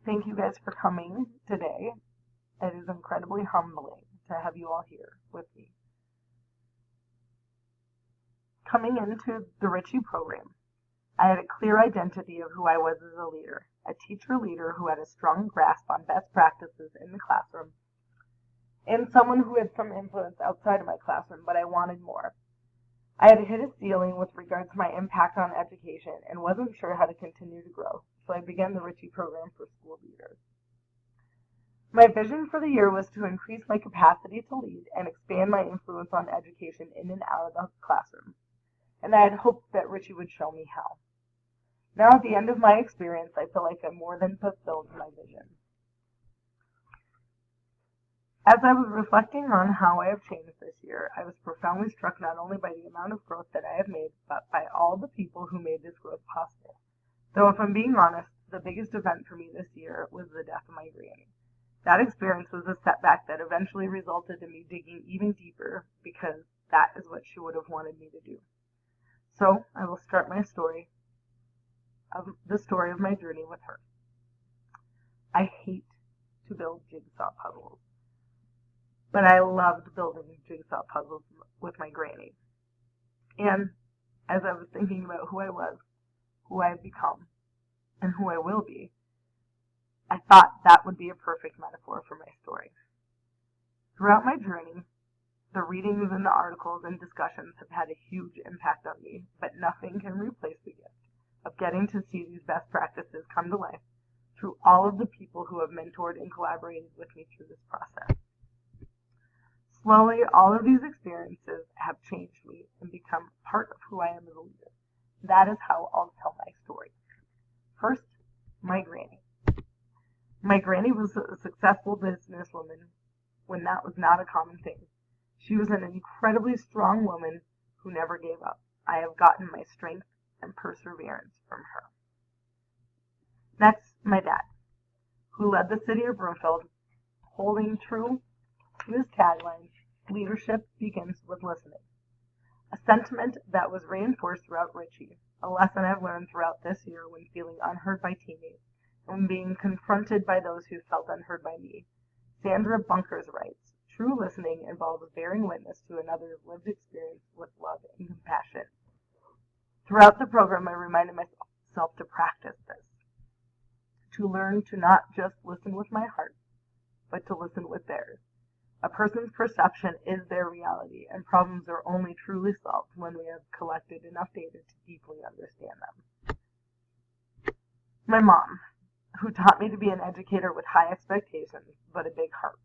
Thank you guys for coming today. It is incredibly humbling to have you all here with me. Coming into the Ritchie program, I had a clear identity of who I was as a leader, a teacher leader who had a strong grasp on best practices in the classroom, and someone who had some influence outside of my classroom, but I wanted more. I had hit a ceiling with regard to my impact on education and wasn't sure how to continue to grow, so I began the Ritchie program for school leaders. My vision for the year was to increase my capacity to lead and expand my influence on education in and out of the classroom, and I had hoped that Ritchie would show me how. Now at the end of my experience, I feel like I more than fulfilled my vision. As I was reflecting on how I have changed this year, I was profoundly struck not only by the amount of growth that I have made, but by all the people who made this growth possible. Though if I'm being honest, the biggest event for me this year was the death of my granny. That experience was a setback that eventually resulted in me digging even deeper because that is what she would have wanted me to do. So I will start the story of my journey with her. I hate to build jigsaw puzzles, but I loved building jigsaw puzzles with my granny. And as I was thinking about who I was, who I have become, and who I will be, I thought that would be a perfect metaphor for my story. Throughout my journey, the readings and the articles and discussions have had a huge impact on me, but nothing can replace the gift of getting to see these best practices come to life through all of the people who have mentored and collaborated with me through this process. Slowly, all of these experiences have changed me and become part of who I am as a leader. That is how I'll tell my story. First, my granny. My granny was a successful businesswoman when that was not a common thing. She was an incredibly strong woman who never gave up. I have gotten my strength and perseverance from her. Next, my dad, who led the city of Broomfield, holding true to his tagline, leadership begins with listening. A sentiment that was reinforced throughout Ritchie, a lesson I've learned throughout this year when feeling unheard by teammates and being confronted by those who felt unheard by me. Sandra Bunkers writes, true listening involves bearing witness to another's lived experience with love and compassion. Throughout the program, I reminded myself to practice this, to learn to not just listen with my heart, but to listen with theirs. A person's perception is their reality, and problems are only truly solved when we have collected enough data to deeply understand them. My mom, who taught me to be an educator with high expectations, but a big heart.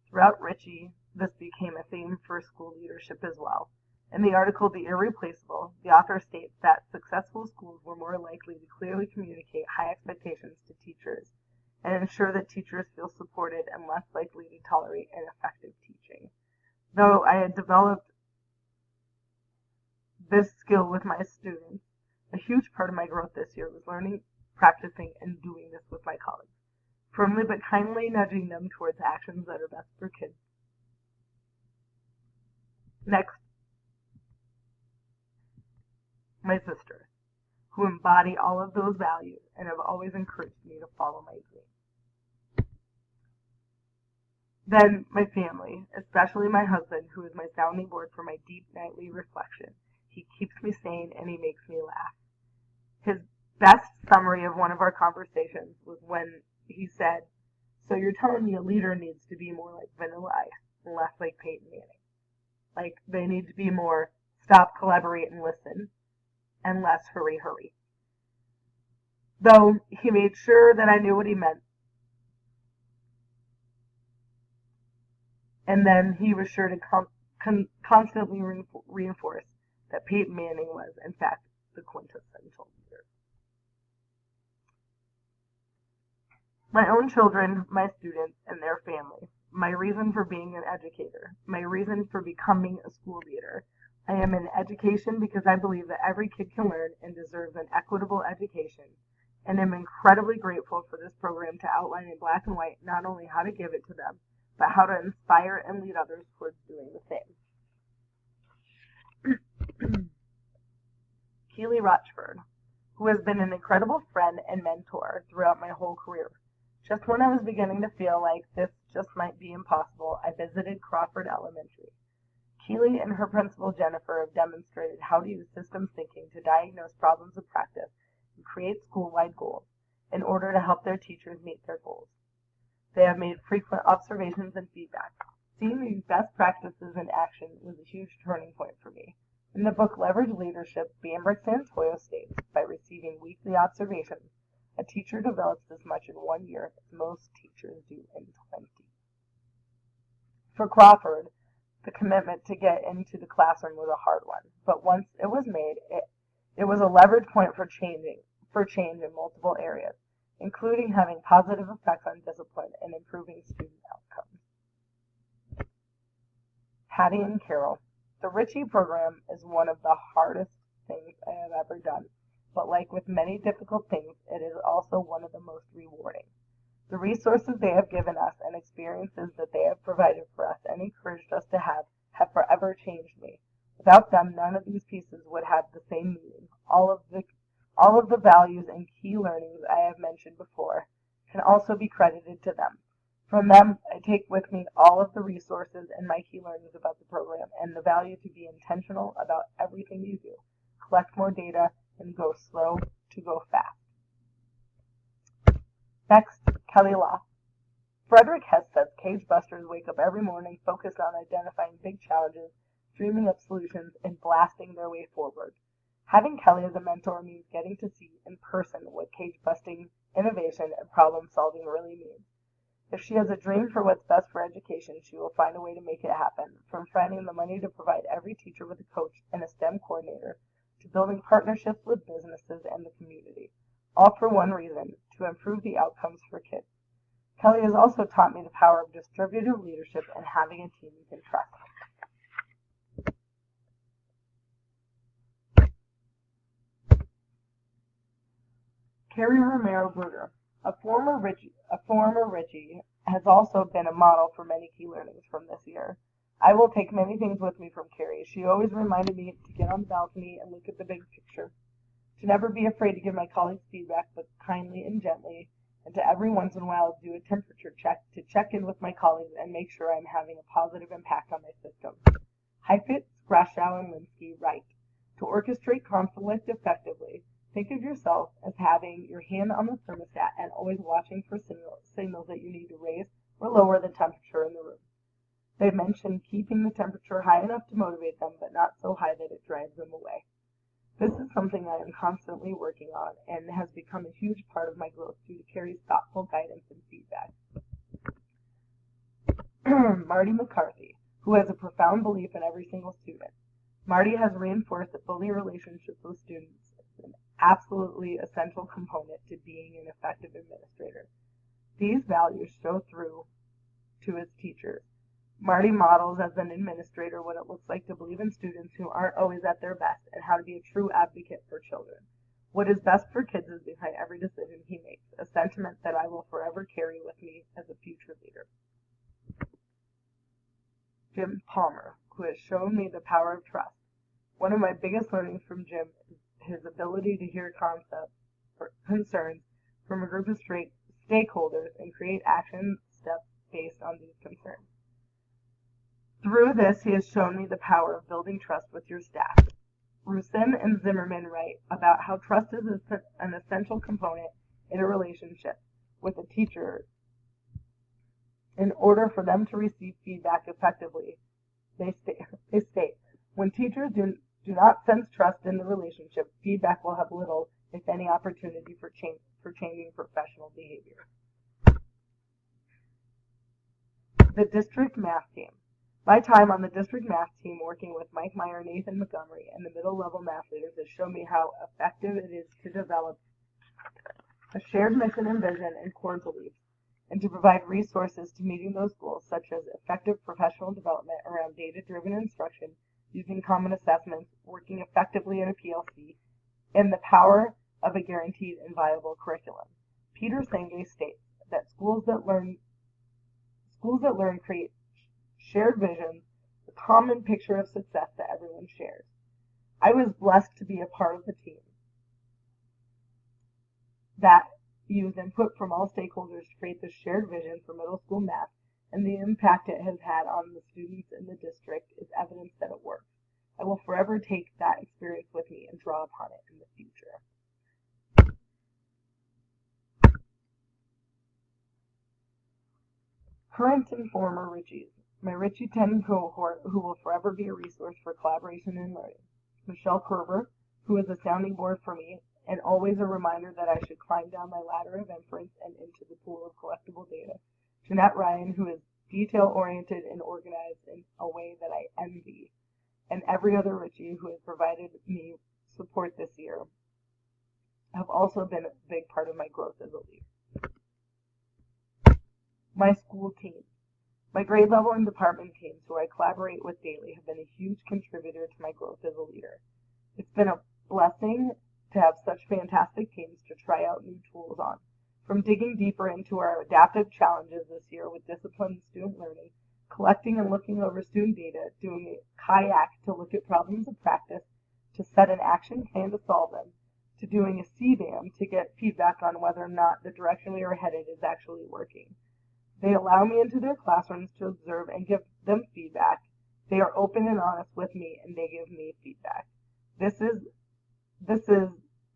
Throughout Ritchie, this became a theme for school leadership as well. In the article, The Irreplaceable, the author states that successful schools were more likely to clearly communicate high expectations to teachers and ensure that teachers feel supported and less likely to tolerate ineffective teaching. Though I had developed this skill with my students, a huge part of my growth this year was learning, practicing, and doing this with my colleagues, firmly but kindly nudging them towards actions that are best for kids. Next, my sisters, who embody all of those values and have always encouraged me to follow my dreams. Then my family, especially my husband, who is my sounding board for my deep nightly reflection. He keeps me sane and he makes me laugh. His best summary of one of our conversations was when he said, so you're telling me a leader needs to be more like Vanilla Ice and less like Peyton Manning. Like they need to be more stop, collaborate, and listen, and less hurry, hurry. Though he made sure that I knew what he meant. And then he was sure to constantly reinforce that Peyton Manning was, in fact, the quintessential leader. My own children, my students, and their families, my reason for being an educator, my reason for becoming a school leader. I am in education because I believe that every kid can learn and deserves an equitable education, and am incredibly grateful for this program to outline in black and white not only how to give it to them, but how to inspire and lead others towards doing the same. Keely Rochford, who has been an incredible friend and mentor throughout my whole career. Just when I was beginning to feel like this just might be impossible, I visited Crawford Elementary. Keeley and her principal Jennifer have demonstrated how to use systems thinking to diagnose problems of practice and create school-wide goals in order to help their teachers meet their goals. They have made frequent observations and feedback. Seeing these best practices in action was a huge turning point for me. In the book Leverage Leadership, Bambrick Santoyo states, by receiving weekly observations, a teacher develops as much in 1 year as most teachers do in 20. For Crawford, the commitment to get into the classroom was a hard one, but once it was made, it was a leverage point for change in multiple areas, including having positive effects on discipline and improving student outcomes. Hattie and Carol. The Ritchie program is one of the hardest things I have ever done, but like with many difficult things, it is also one of the most rewarding. The resources they have given us and experiences that they have provided for us and encouraged us to have forever changed me. Without them, none of these pieces would have the same meaning. All of the values and key learnings I have mentioned before can also be credited to them. From them, I take with me all of the resources and my key learnings about the program and the value to be intentional about everything you do. Collect more data and go slow to go fast. Next, Kelly Law. Frederick Hess says cage busters wake up every morning focused on identifying big challenges, dreaming up solutions, and blasting their way forward. Having Kelly as a mentor means getting to see in person what cage busting, innovation, and problem solving really means. If she has a dream for what's best for education, she will find a way to make it happen, from finding the money to provide every teacher with a coach and a STEM coordinator, to building partnerships with businesses and the community, all for one reason, to improve the outcomes for kids. Kelly has also taught me the power of distributed leadership and having a team you can trust. Carrie Romero Bruder. A former Ritchie has also been a model for many key learnings from this year. I will take many things with me from Carrie. She always reminded me to get on the balcony and look at the big picture, to never be afraid to give my colleagues feedback, but kindly and gently, and to every once in a while do a temperature check to check in with my colleagues and make sure I'm having a positive impact on my system. Heifetz, Grashow, and Linsky write, to orchestrate conflict effectively, think of yourself as having your hand on the thermostat and always watching for signals that you need to raise or lower the temperature in the room. They mention keeping the temperature high enough to motivate them, but not so high that it drives them away. This is something I am constantly working on and has become a huge part of my growth due to Carrie's thoughtful guidance and feedback. Marty McCarthy, who has a profound belief in every single student. Marty has reinforced that building relationships with students is an absolutely essential component to being an effective administrator. These values show through to his teachers. Marty models as an administrator what it looks like to believe in students who aren't always at their best and how to be a true advocate for children. What is best for kids is behind every decision he makes, a sentiment that I will forever carry with me as a future leader. Jim Palmer, who has shown me the power of trust. One of my biggest learnings from Jim is his ability to hear concepts or concerns from a group of stakeholders and create action steps based on these concerns. Through this, he has shown me the power of building trust with your staff. Rusin and Zimmerman write about how trust is an essential component in a relationship with a teacher. In order for them to receive feedback effectively, they state, when teachers do not sense trust in the relationship, feedback will have little, if any, opportunity for changing professional behavior. The district math team. My time on the district math team working with Mike Meyer, Nathan Montgomery, and the middle level math leaders has shown me how effective it is to develop a shared mission and vision and core beliefs, and to provide resources to meeting those goals, such as effective professional development around data-driven instruction, using common assessments, working effectively in a PLC, and the power of a guaranteed and viable curriculum. Peter Senge states that schools that learn create shared visions, a common picture of success that everyone shares. I was blessed to be a part of the team that use input from all stakeholders to create this shared vision for middle school math, and the impact it has had on the students in the district is evidence that it works. I will forever take that experience with me and draw upon it in the future. Current and former Richies. My Richie 10 cohort, who will forever be a resource for collaboration and learning. Michelle Kerber, who is a sounding board for me and always a reminder that I should climb down my ladder of inference and into the pool of collectible data. Jeanette Ryan, who is detail-oriented and organized in a way that I envy. And every other Richie who has provided me support this year have also been a big part of my growth as a leader. My school team. My grade level and department teams, who I collaborate with daily, have been a huge contributor to my growth as a leader. It's been a blessing to have such fantastic teams to try out new tools on. From digging deeper into our adaptive challenges this year with disciplined student learning, collecting and looking over student data, doing a kayak to look at problems of practice, to set an action plan to solve them, to doing a CBAM to get feedback on whether or not the direction we are headed is actually working. They allow me into their classrooms to observe and give them feedback. They are open and honest with me, and they give me feedback. This is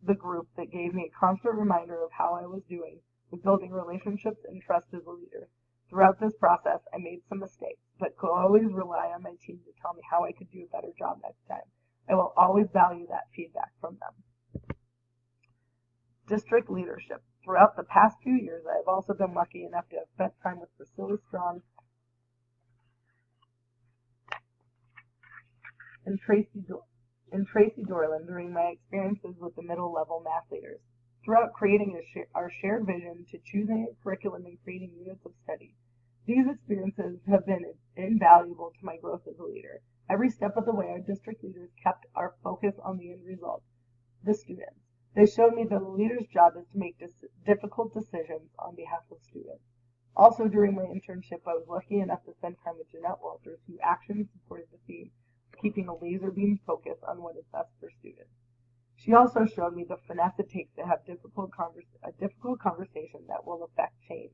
the group that gave me a constant reminder of how I was doing with building relationships and trust as a leader. Throughout this process, I made some mistakes, but could always rely on my team to tell me how I could do a better job next time. I will always value that feedback from them. District leadership. Throughout the past few years, I have also been lucky enough to have spent time with Priscilla Strong and Tracy Dorland during my experiences with the middle-level math leaders. Throughout creating our shared vision to choosing a curriculum and creating units of study, these experiences have been invaluable to my growth as a leader. Every step of the way, our district leaders kept our focus on the end result, the students. They showed me that a leader's job is to make difficult decisions on behalf of students. Also, during my internship, I was lucky enough to spend time with Jeanette Walters, who actually supported the theme, keeping a laser beam focus on what is best for students. She also showed me the finesse it takes to have a difficult conversation that will affect change.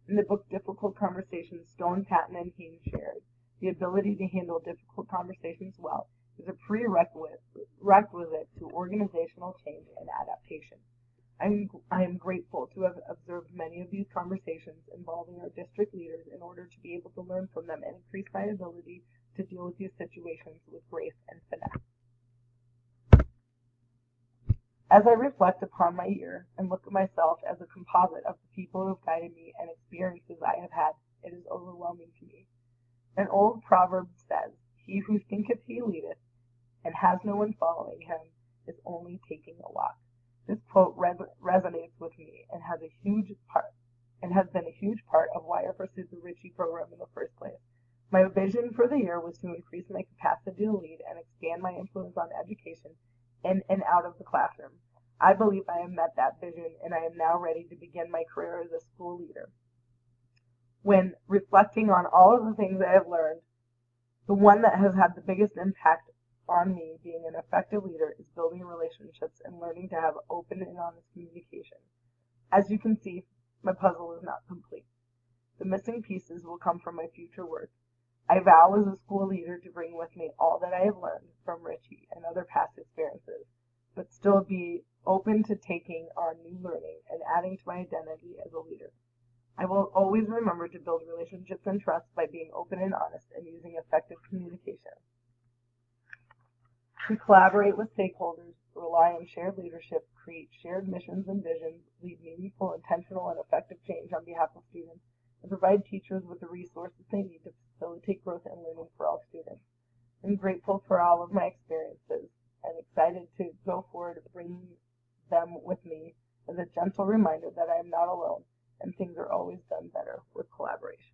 In the book Difficult Conversations, Stone, Patton, and Haynes shared, the ability to handle difficult conversations well is a prerequisite to organizational change and adaptation. I am grateful to have observed many of these conversations involving our district leaders in order to be able to learn from them and increase my ability to deal with these situations with grace and finesse. As I reflect upon my year and look at myself as a composite of the people who have guided me and experiences I have had, it is overwhelming to me. An old proverb says, "He who thinketh he leadeth, and has no one following him, is only taking a walk." This quote resonates with me and has been a huge part of why I pursued the Richie program in the first place. My vision for the year was to increase my capacity to lead and expand my influence on education in and out of the classroom. I believe I have met that vision, and I am now ready to begin my career as a school leader. When reflecting on all of the things I have learned, the one that has had the biggest impact on me being an effective leader is building relationships and learning to have open and honest communication. As you can see, my puzzle is not complete. The missing pieces will come from my future work. I vow as a school leader to bring with me all that I have learned from Richie and other past experiences, but still be open to taking on new learning and adding to my identity as a leader. I will always remember to build relationships and trust by being open and honest and using effective communication. To collaborate with stakeholders, rely on shared leadership, create shared missions and visions, lead meaningful, intentional, and effective change on behalf of students, and provide teachers with the resources they need to facilitate growth and learning for all students. I'm grateful for all of my experiences and excited to go forward bringing them with me as a gentle reminder that I am not alone and things are always done better with collaboration.